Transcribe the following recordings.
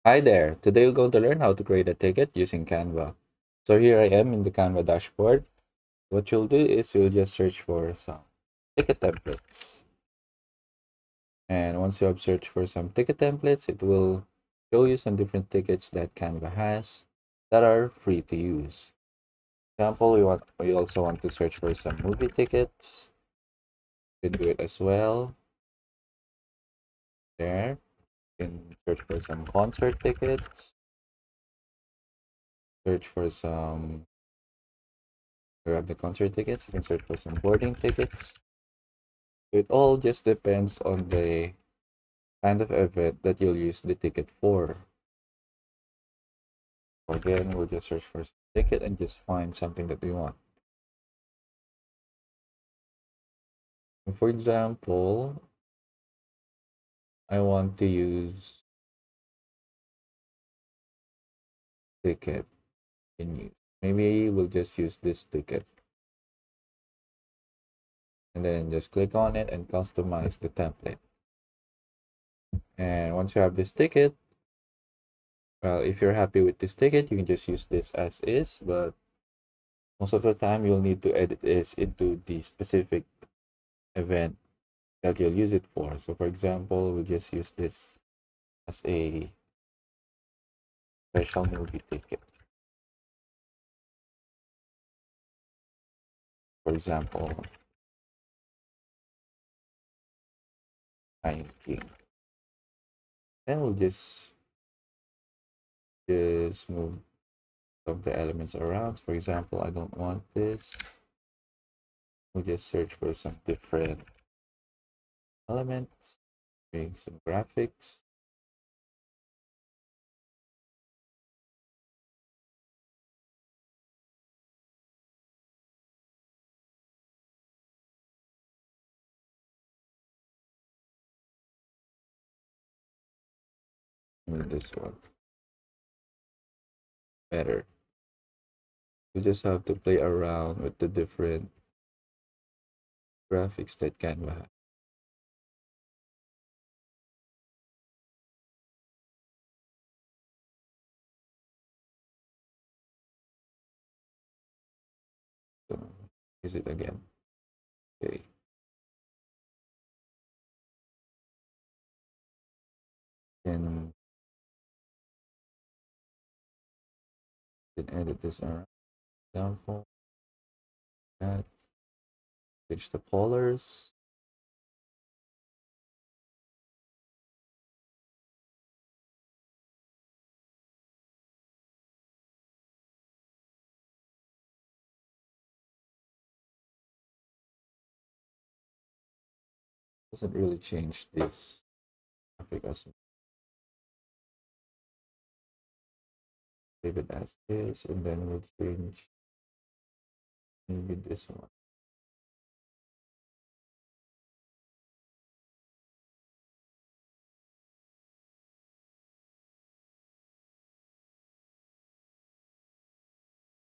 Hi there. Today we're going to learn how to create a ticket using Canva. So here I am in the Canva dashboard. What you'll do is you'll just search for some ticket templates. And once you have searched for some ticket templates, it will show you some different tickets that Canva has that are free to use. For example, we also want to search for some movie tickets. You can do it as well. There. You can search for some concert tickets. Search for some grab the concert tickets. You can search for some boarding tickets. It all just depends on the kind of event that you'll use the ticket for. Again, we'll just search for ticket and just find something that we want. For example, I want to use ticket in use. Maybe we'll just use this ticket. And then just click on it and customize the template. And once you have this ticket, well, if you're happy with this ticket, you can just use this as is, but most of the time you'll need to edit this into the specific event that you'll use it for. So for example, we'll just use this as a special movie ticket. For example, Lion King. Then we'll just move some of the elements around. For example, I don't want this. We'll just search for some different elements, bring some graphics. Move this one better. You just have to play around with the different graphics that Canva has. So use it again. Okay. And then edit this around. Example. That. Switch the colors. Doesn't really change this graphic as leave it as is, and then we'll change maybe this one.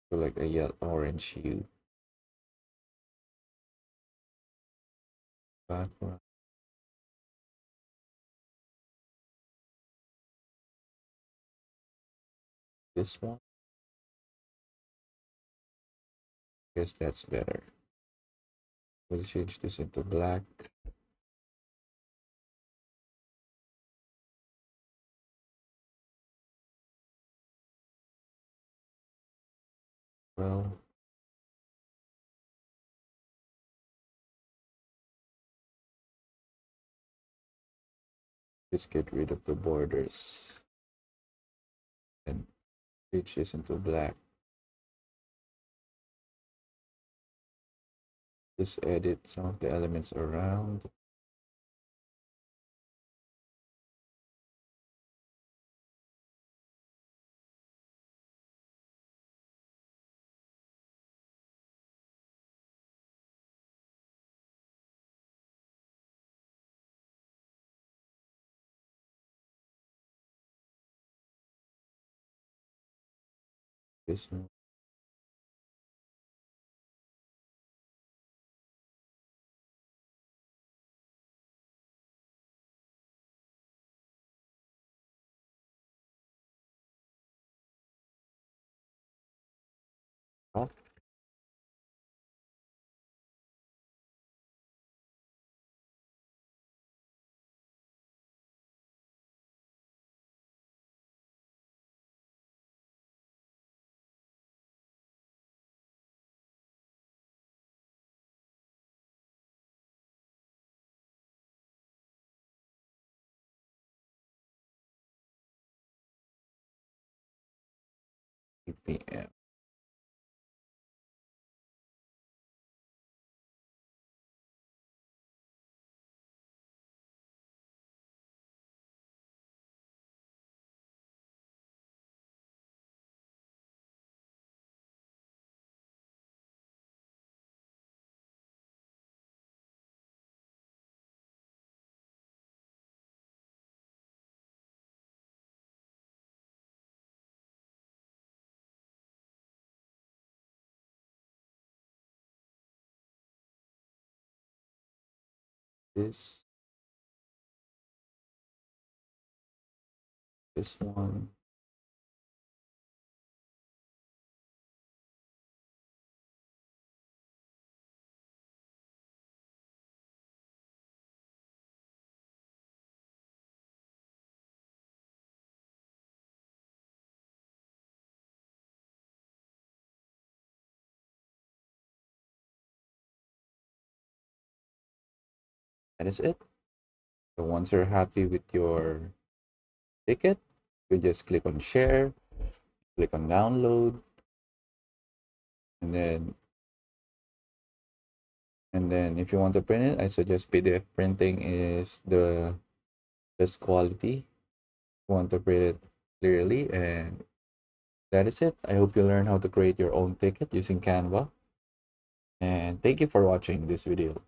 So like a yellow orange hue background. This one. Guess that's better. We'll change this into black. Well, let's get rid of the borders and change this into black. Just edit some of the elements around. This one. 8 p.m. This this one. That is it. So once you're happy with your ticket, you just click on share, click on download, and then if you want to print it, I suggest PDF printing is the best quality. You want to print it clearly, and that is it. I hope you learn how to create your own ticket using Canva. And thank you for watching this video.